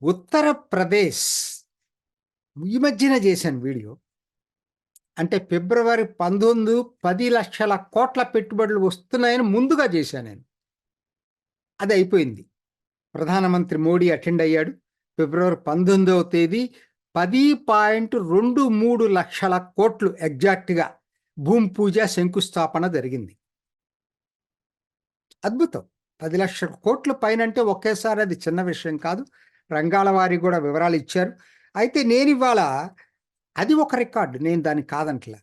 ఉత్తరప్రదేశ్ ఈ మధ్యన చేశాను వీడియో. అంటే ఫిబ్రవరి 19 10,00,00,000 పెట్టుబడులు వస్తున్నాయని ముందుగా చేశాను నేను. అది అయిపోయింది. ప్రధానమంత్రి మోడీ అటెండ్ అయ్యాడు. ఫిబ్రవరి 19వ తేదీ 10.23 లక్షల కోట్లు ఎగ్జాక్ట్‌గా భూమి పూజ, శంకుస్థాపన జరిగింది. అద్భుతం. 10,00,000 కోట్ల పైనంటే ఒకేసారి అది చిన్న విషయం కాదు. రంగాల వారీ కూడా వివరాలు ఇచ్చారు. అయితే నేనివాళ అది ఒక రికార్డు. నేను దాన్ని కాదంటలా.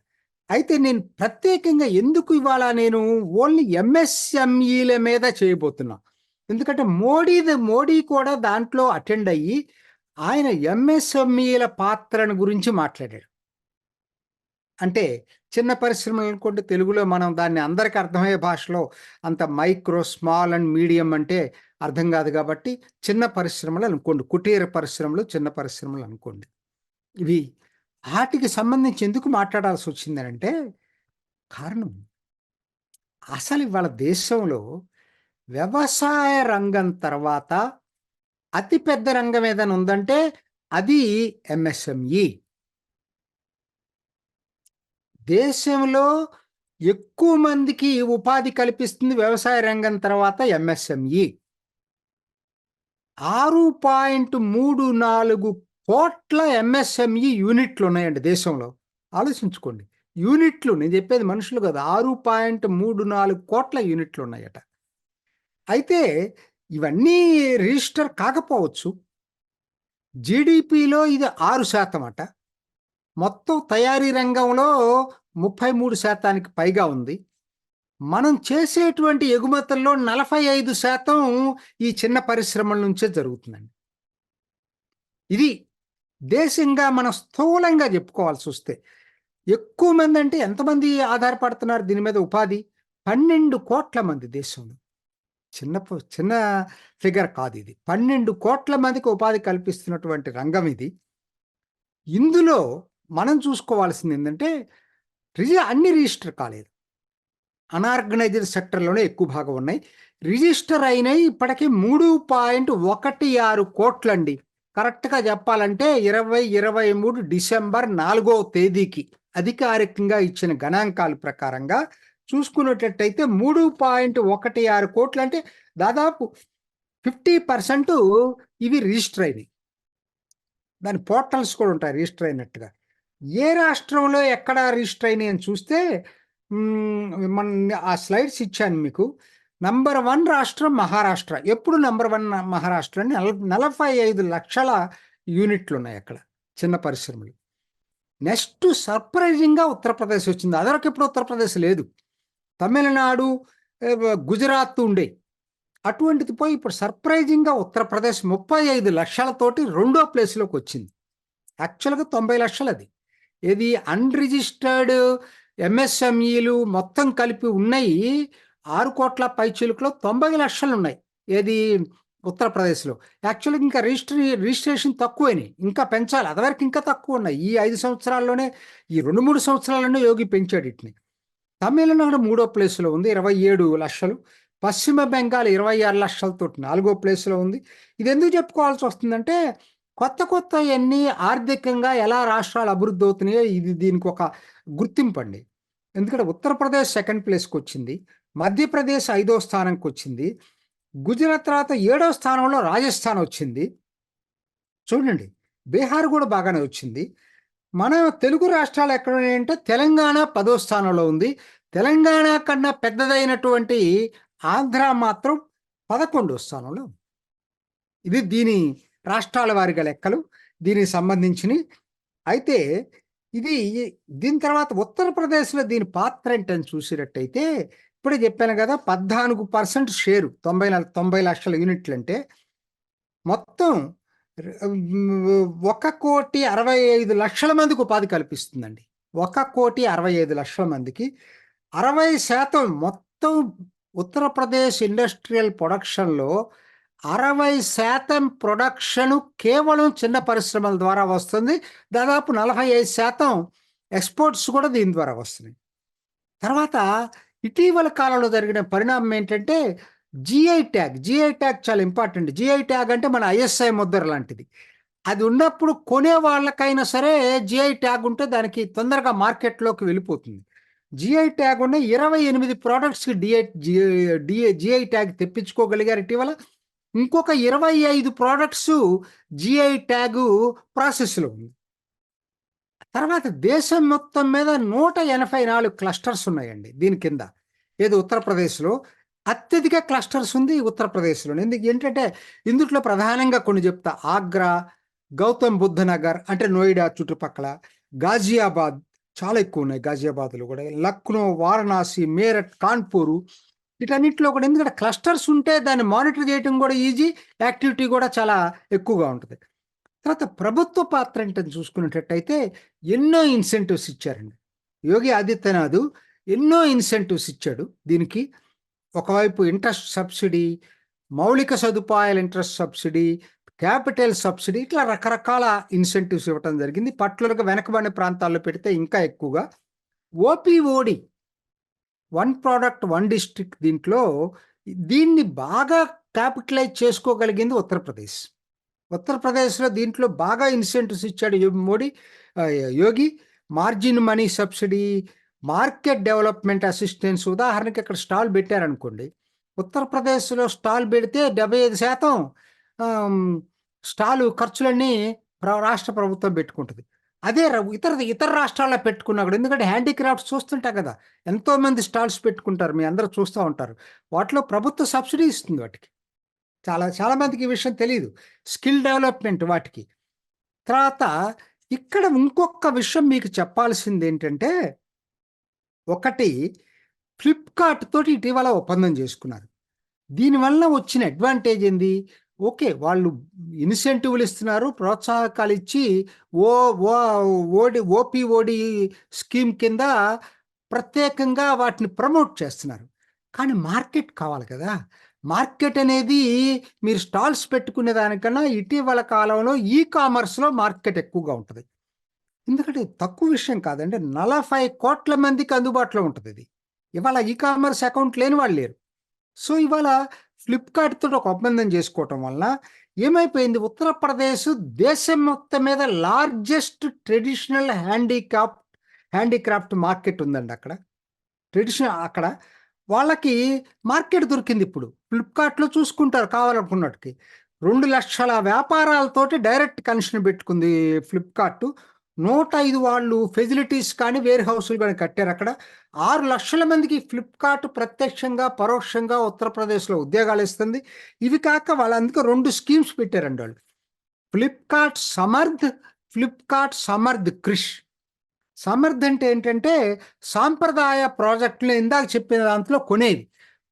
అయితే నేను ప్రత్యేకంగా ఎందుకు ఇవాళ నేను ఓన్లీ ఎంఎస్ఎంఈల మీద చేయబోతున్నా. ఎందుకంటే మోడీ కూడా దాంట్లో అటెండ్ అయ్యి ఆయన ఎంఎస్ఎంఈల పాత్రను గురించి మాట్లాడాడు. అంటే చిన్న పరిశ్రమలు అనుకోండి, తెలుగులో మనం దాన్ని అందరికీ అర్థమయ్యే భాషలో అంత మైక్రో, స్మాల్ అండ్ మీడియం అంటే అర్థం కాదు కాబట్టి చిన్న పరిశ్రమలు అనుకోండి, కుటీర పరిశ్రమలు, చిన్న పరిశ్రమలు అనుకోండి. ఇవి వాటికి సంబంధించి ఎందుకు మాట్లాడాల్సి వచ్చిందనంటే కారణం, అసలు ఇవాళ దేశంలో వ్యవసాయ రంగం తర్వాత అతిపెద్ద రంగం ఏదైనా ఉందంటే అది ఎంఎస్ఎంఈ. దేశంలో ఎక్కువ మందికి ఉపాధి కల్పిస్తుంది వ్యవసాయ రంగం తర్వాత ఎంఎస్ఎంఈ. 6.34 కోట్ల ఎంఎస్ఎంఈ యూనిట్లు ఉన్నాయండి దేశంలో. ఆలోచించుకోండి. యూనిట్లు, నేను చెప్పేది మనుషులు కాదు. 6.34 కోట్ల యూనిట్లు ఉన్నాయట. అయితే ఇవన్నీ రిజిస్టర్ కాకపోవచ్చు. జీడిపిలో ఇది 6% అట. మొత్తం తయారీ రంగంలో 33% పైగా ఉంది. మనం చేసేటువంటి ఎగుమతుల్లో 45% ఈ చిన్న పరిశ్రమల నుంచే జరుగుతుందండి. ఇది దేశంగా మనం స్థూలంగా చెప్పుకోవాల్సి వస్తే ఎక్కువ మంది అంటే ఎంతమంది ఆధారపడుతున్నారు దీని మీద ఉపాధి? 12 కోట్ల మంది దేశంలో. చిన్న ఫిగర్ కాదు ఇది. 12 కోట్ల మందికి ఉపాధి కల్పిస్తున్నటువంటి రంగం ఇది. ఇందులో మనం చూసుకోవాల్సింది ఏంటంటే అన్ని రిజిస్టర్ కాలేదు. అనార్గనైజ్డ్ సెక్టర్లోనే ఎక్కువ భాగం ఉన్నాయి. రిజిస్టర్ అయినవి ఇప్పటికీ 3.16 కోట్లండి. కరెక్ట్గా చెప్పాలంటే 2023 డిసెంబర్ 4వ తేదీకి అధికారికంగా ఇచ్చిన గణాంకాల ప్రకారంగా చూసుకున్నట్టయితే 3.16 కోట్లు అంటే దాదాపు 50% ఇవి రిజిస్టర్ అయినాయి. దాని పోర్టల్స్ కూడా ఉంటాయి రిజిస్టర్ అయినట్టుగా. ఏ రాష్ట్రంలో ఎక్కడ రిజిస్టర్ అయినాయి అని చూస్తే మన ఆ స్లైడ్స్ ఇచ్చాను మీకు. నంబర్ 1 రాష్ట్రం మహారాష్ట్ర. ఎప్పుడు నంబర్ 1 మహారాష్ట్ర అని 45 లక్షల యూనిట్లు ఉన్నాయి అక్కడ చిన్న పరిశ్రమలు. నెక్స్ట్ సర్ప్రైజింగ్గా ఉత్తరప్రదేశ్ వచ్చింది. అదరకు ఎప్పుడు ఉత్తరప్రదేశ్ లేదు. తమిళనాడు, గుజరాత్ ఉండే. అటువంటిది పోయి ఇప్పుడు సర్ప్రైజింగ్గా ఉత్తరప్రదేశ్ 35 లక్షలతోటి 2వ ప్లేస్లోకి వచ్చింది. యాక్చువల్గా 90 లక్షలు అది. ఇది అన్రిజిస్టర్డ్ ఎంఎస్ఎంఈలు మొత్తం కలిపి ఉన్నాయి 6 కోట్ల పైచిలుకలో 90 లక్షలు ఉన్నాయి. ఏది ఉత్తరప్రదేశ్లో. యాక్చువల్గా ఇంకా రిజిస్ట్రేషన్ తక్కువైనాయి, ఇంకా పెంచాలి. అదివరకు ఇంకా తక్కువ ఉన్నాయి. ఈ 5 సంవత్సరాల్లోనే, ఈ 2-3 సంవత్సరాల్లోనే యోగి పెంచాడు వీటిని. తమిళనాడు 3వ ప్లేస్లో ఉంది 27 లక్షలు. పశ్చిమ బెంగాల్ 26 లక్షలతో 4వ ప్లేస్లో ఉంది. ఇది ఎందుకు చెప్పుకోవాల్సి వస్తుందంటే కొత్త అన్నీ ఆర్థికంగా ఎలా రాష్ట్రాలు అభివృద్ధి అవుతున్నాయో ఇది దీనికి ఒక గుర్తింపు అండి. ఎందుకంటే ఉత్తరప్రదేశ్ 2nd ప్లేస్కి వచ్చింది, మధ్యప్రదేశ్ 5వ స్థానంకి వచ్చింది, గుజరాత్ తర్వాత 7వ స్థానంలో రాజస్థాన్ వచ్చింది. చూడండి, బీహార్ కూడా బాగానే వచ్చింది. మన తెలుగు రాష్ట్రాలు ఎక్కడ ఉన్నాయంటే తెలంగాణ 10వ స్థానంలో ఉంది. తెలంగాణ కన్నా పెద్దదైనటువంటి ఆంధ్ర మాత్రం 11వ స్థానంలో. ఇది దీని రాష్ట్రాల వారిగా లెక్కలు దీనికి సంబంధించినవి. అయితే దీని తర్వాత ఉత్తరప్రదేశ్లో దీని పాత్ర ఏంటని చూసినట్టయితే ఇప్పుడే చెప్పాను కదా, 14% షేరు 90 లక్షల యూనిట్లు అంటే మొత్తం 1,65,00,000 మందికి ఉపాధి కల్పిస్తుందండి. 1,65,00,000 మందికి 60% మొత్తం ఉత్తరప్రదేశ్ ఇండస్ట్రియల్ ప్రొడక్షన్లో 60% ప్రొడక్షను కేవలం చిన్న పరిశ్రమల ద్వారా వస్తుంది. దాదాపు 45% ఎక్స్పోర్ట్స్ కూడా దీని ద్వారా వస్తున్నాయి. తర్వాత ఇటీవల కాలంలో జరిగిన పరిణామం ఏంటంటే జిఐ ట్యాగ్ చాలా ఇంపార్టెంట్. జిఐ ట్యాగ్ అంటే మన ఐఎస్ఐ ముద్ర లాంటిది. అది ఉన్నప్పుడు కొనే వాళ్ళకైనా సరే జిఐ ట్యాగ్ ఉంటే దానికి తొందరగా మార్కెట్లోకి వెళ్ళిపోతుంది. జిఐ ట్యాగ్ ఉన్న 28 ప్రోడక్ట్స్కి జిఐ ట్యాగ్ తెప్పించుకోగలిగారు ఇటీవల. ఇంకొక 25 ప్రోడక్ట్స్ జిఐ ట్యాగు ప్రాసెస్లో ఉంది. తర్వాత దేశం మొత్తం మీద 184 క్లస్టర్స్ ఉన్నాయండి దీని కింద. ఏదో ఉత్తరప్రదేశ్లో అత్యధిక క్లస్టర్స్ ఉంది ఉత్తరప్రదేశ్లో. ఎందుకు ఏంటంటే ఇందుట్లో ప్రధానంగా కొన్ని చెప్తా. ఆగ్రా, గౌతమ్ బుద్ధ నగర్ అంటే నోయిడా చుట్టుపక్కల, గాజియాబాద్ చాలా ఎక్కువ ఉన్నాయి, గాజియాబాద్లో కూడా, లక్నో, వారణాసి, మేరట్, కాన్పూరు, వీటన్నిటిలో కూడా. ఎందుకంటే క్లస్టర్స్ ఉంటే దాన్ని మానిటర్ చేయడం కూడా ఈజీ, యాక్టివిటీ కూడా చాలా ఎక్కువగా ఉంటుంది. తర్వాత ప్రభుత్వ పాత్ర ఏంటని చూసుకునేటట్టయితే ఎన్నో ఇన్సెంటివ్స్ ఇచ్చారండి. యోగి ఆదిత్యనాథ్ ఎన్నో ఇన్సెంటివ్స్ ఇచ్చాడు దీనికి. ఒకవైపు ఇంట్రెస్ట్ సబ్సిడీ, మౌలిక సదుపాయాల ఇంట్రెస్ట్ సబ్సిడీ, క్యాపిటల్ సబ్సిడీ, ఇట్లా రకరకాల ఇన్సెంటివ్స్ ఇవ్వటం జరిగింది. పర్టికులర్గా వెనకబడిన ప్రాంతాల్లో పెడితే ఇంకా ఎక్కువగా. ఓపీఓడి, వన్ ప్రోడక్ట్ వన్ డిస్ట్రిక్ట్, దీన్ని బాగా క్యాపిటలైజ్ చేసుకోగలిగింది ఉత్తరప్రదేశ్. ఉత్తరప్రదేశ్లో దీంట్లో బాగా ఇన్సెంటివ్స్ ఇచ్చాడు Yogi. Margin money subsidy, market development assistance. ఉదాహరణకి ఇక్కడ స్టాల్ పెట్టారనుకోండి, ఉత్తరప్రదేశ్లో స్టాల్ పెడితే 75% స్టాలు ఖర్చులన్నీ రాష్ట్ర ప్రభుత్వం పెట్టుకుంటుంది. అదే ఇతర రాష్ట్రాల్లో పెట్టుకున్నా కూడా, ఎందుకంటే హ్యాండీక్రాఫ్ట్స్ చూస్తుంటా కదా, ఎంతోమంది స్టాల్స్ పెట్టుకుంటారు, మీ అందరూ చూస్తూ ఉంటారు. వాటిలో ప్రభుత్వ సబ్సిడీ ఇస్తుంది వాటికి. చాలా మందికి ఈ విషయం తెలియదు. స్కిల్ డెవలప్మెంట్ వాటికి. తర్వాత ఇక్కడ ఇంకొక విషయం మీకు చెప్పాల్సింది ఏంటంటే, ఒకటి ఫ్లిప్కార్ట్ తోటి ఇటీవల ఒప్పందం చేసుకున్నారు. దీనివల్ల వచ్చిన అడ్వాంటేజ్ ఏంది? ఓకే, వాళ్ళు ఇన్సెంటివ్లు ఇస్తున్నారు, ప్రోత్సాహకాలు ఇచ్చి ఓపీఓడి స్కీమ్ కింద ప్రత్యేకంగా వాటిని ప్రమోట్ చేస్తున్నారు. కానీ మార్కెట్ కావాలి కదా. మార్కెట్ అనేది మీరు స్టాల్స్ పెట్టుకునే దానికన్నా ఇటీవల కాలంలో ఈ కామర్స్లో మార్కెట్ ఎక్కువగా ఉంటుంది. ఎందుకంటే తక్కువ విషయం కాదండి, 40 కోట్ల మందికి అందుబాటులో ఉంటుంది ఇది. ఇవాళ ఈ కామర్స్ అకౌంట్ లేని వాళ్ళు లేరు. సో ఇవాళ ఫ్లిప్కార్ట్ తోటి ఒక ఒప్పందం చేసుకోవటం వల్ల ఏమైపోయింది, ఉత్తరప్రదేశ్ దేశం మొత్తం మీద లార్జెస్ట్ ట్రెడిషనల్ హ్యాండీక్రాఫ్ట్ మార్కెట్ ఉందండి అక్కడ. అక్కడ వాళ్ళకి మార్కెట్ దొరికింది. ఇప్పుడు ఫ్లిప్కార్ట్లో చూసుకుంటారు కావాలనుకున్నట్టుకి 2 లక్షల వ్యాపారాలతోటి డైరెక్ట్ కనెక్షన్ పెట్టుకుంది ఫ్లిప్కార్ట్. 105 వాళ్ళు ఫెసిలిటీస్ కానీ వేర్ హౌస్లు కానీ కట్టారు అక్కడ. 6 లక్షల మందికి ఫ్లిప్కార్ట్ ప్రత్యక్షంగా పరోక్షంగా ఉత్తరప్రదేశ్లో ఉద్యోగాలు ఇస్తుంది. ఇవి కాక వాళ్ళందుకు 2 స్కీమ్స్ పెట్టారండి వాళ్ళు. ఫ్లిప్కార్ట్ సమర్థ్, ఫ్లిప్కార్ట్ సమర్థ్ క్రిష్. సమర్థ్ అంటే ఏంటంటే సాంప్రదాయ ప్రాజెక్టులు ఇందాక చెప్పిన దాంట్లో కొనేవి.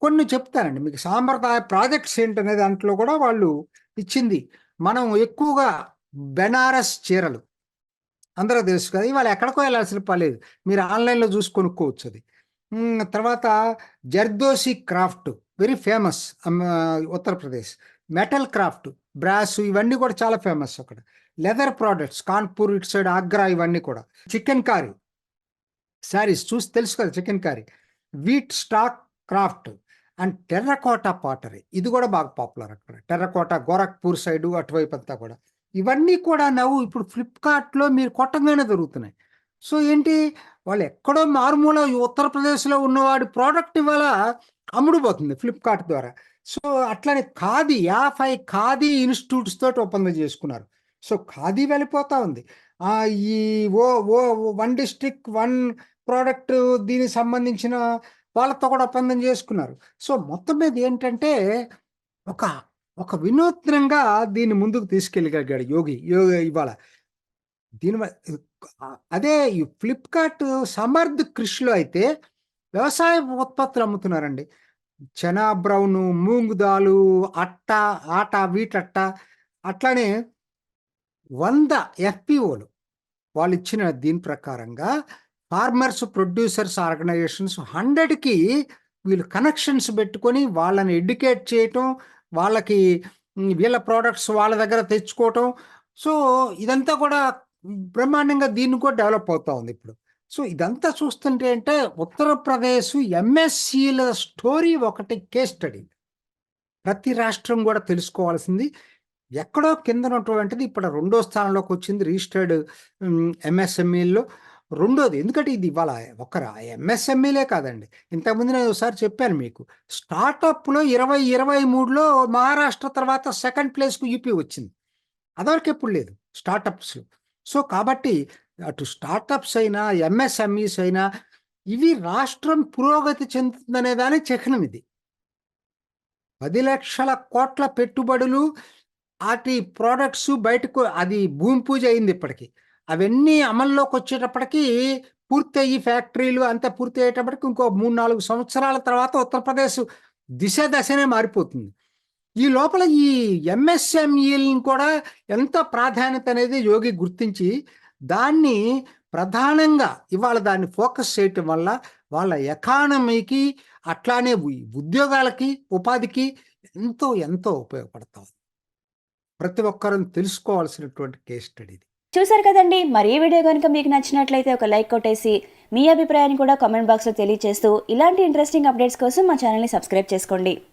కొన్ని చెప్తానండి మీకు. సాంప్రదాయ ప్రాజెక్ట్స్ ఏంటనే దాంట్లో కూడా వాళ్ళు ఇచ్చింది. మనం ఎక్కువగా బెనారస్ చీరలు అందరూ తెలుసు కదా, ఇవాళ ఎక్కడికో వెళ్ళాల్సిన పర్లేదు, మీరు ఆన్లైన్లో చూసి కొనుక్కోవచ్చు అది. తర్వాత zardozi craft very famous Uttar Pradesh. Metal craft, brass, ఇవన్నీ కూడా చాలా ఫేమస్ అక్కడ. లెదర్ ప్రోడక్ట్స్ కాన్పూర్ ఇటు సైడ్, ఆగ్రా, ఇవన్నీ కూడా. చికెన్ కారీ శారీస్ చూసి తెలుసు కదా, chicken curry. Wheat stalk craft and terracotta pottery, ఇది కూడా బాగా పాపులర్ అక్కడ. టెర్రకోటా గోరఖ్పూర్ సైడు అటువైపు అంతా కూడా. ఇవన్నీ కూడా ఇప్పుడు ఫ్లిప్కార్ట్లో మీరు కొట్టంగానే దొరుకుతున్నాయి. సో ఏంటి, వాళ్ళు ఎక్కడో మారుమూల ఉత్తరప్రదేశ్లో ఉన్నవాడి ప్రోడక్ట్ ఇవాళ అమ్ముడుపోతుంది ఫ్లిప్కార్ట్ ద్వారా. సో అట్లనే 50 ఖాదీ ఇన్స్టిట్యూట్స్ తోటి ఒప్పందం చేసుకున్నారు. సో ఖాదీ వెళ్ళిపోతా ఉంది. ఈ వన్ డిస్ట్రిక్ట్ వన్ ప్రోడక్ట్ దీనికి సంబంధించిన వాళ్ళతో కూడా ఒప్పందం చేసుకున్నారు. సో మొత్తం మీద ఏంటంటే ఒక వినూత్నంగా దీన్ని ముందుకు తీసుకెళ్ళగలిగాడు యోగి ఇవాళ. అదే ఈ ఫ్లిప్కార్ట్ సమర్థ్ కృషిలో అయితే వ్యవసాయ ఉత్పత్తులు అమ్ముతున్నారండి. చనా బ్రౌన్, మూంగ్ దాలు, ఆట, వీటట్ట, అట్లానే 100 ఎఫ్పిఓలు వాళ్ళు ఇచ్చిన దీని ప్రకారంగా ఫార్మర్స్ ప్రొడ్యూసర్స్ ఆర్గనైజేషన్స్ 100కి వీళ్ళు కనెక్షన్స్ పెట్టుకొని వాళ్ళని ఎడ్యుకేట్ చేయటం, వాళ్ళకి వీళ్ళ ప్రోడక్ట్స్ వాళ్ళ దగ్గర తెచ్చుకోవటం. సో ఇదంతా కూడా బ్రహ్మాండంగా దీన్ని కూడా డెవలప్ అవుతా ఉంది ఇప్పుడు. సో ఇదంతా చూస్తుంటే అంటే ఉత్తరప్రదేశ్ ఎంఎస్సీల స్టోరీ ఒకటి కేస్ స్టడీ. ప్రతి రాష్ట్రం కూడా తెలుసుకోవాల్సింది. ఎక్కడో కింద ఉన్నటువంటిది ఇప్పుడు 2వ స్థానంలోకి వచ్చింది రిజిస్టర్డ్ ఎంఎస్ఎంఈల్లో. రెండోది ఎందుకంటే ఇది ఇవాళ ఎంఎస్ఎంఈలే కాదండి. ఇంతకుముందు నేను ఒకసారి చెప్పాను మీకు. స్టార్టప్లో 2023లో మహారాష్ట్ర తర్వాత సెకండ్ ప్లేస్కు యూపీ వచ్చింది. అదివరకు ఎప్పుడు లేదు స్టార్టప్స్లో. సో కాబట్టి అటు స్టార్టప్స్ అయినా ఎంఎస్ఎంఈస్ అయినా ఇవి రాష్ట్రం పురోగతి చెందుతుందనే దానికి చిహ్నం ఇది. 10 లక్షల కోట్ల పెట్టుబడులు, వాటి ప్రోడక్ట్స్ బయటకు అది భూమి పూజ అయింది ఇప్పటికి. అవన్నీ అమల్లోకి వచ్చేటప్పటికి పూర్తయ్యి ఫ్యాక్టరీలు అంతా పూర్తి అయ్యేటప్పటికి ఇంకో 3-4 సంవత్సరాల తర్వాత ఉత్తరప్రదేశ్ దశనే మారిపోతుంది. ఈ లోపల ఈ ఎంఎస్ఎంఈలను కూడా ఎంత ప్రాధాన్యత అనేది యోగి గుర్తించి దాన్ని ప్రధానంగా ఇవాళ దాన్ని ఫోకస్ చేయటం వల్ల వాళ్ళ ఎకానమీకి అట్లానే ఉద్యోగాలకి ఉపాధికి ఎంతో ఎంతో ఉపయోగపడతాం. ప్రతి ఒక్కరూ తెలుసుకోవాల్సినటువంటి కేస్ స్టడీ ఇది. చూసారు కదండి. మరి ఈ వీడియో కనుక మీకు నచ్చినట్లయితే ఒక లైక్ కొట్టేసి మీ అభిప్రాయాన్ని కూడా కామెంట్ బాక్స్లో తెలియజేస్తూ ఇలాంటి ఇంట్రెస్టింగ్ అప్డేట్స్ కోసం మా ఛానల్ని సబ్స్క్రైబ్ చేసుకోండి.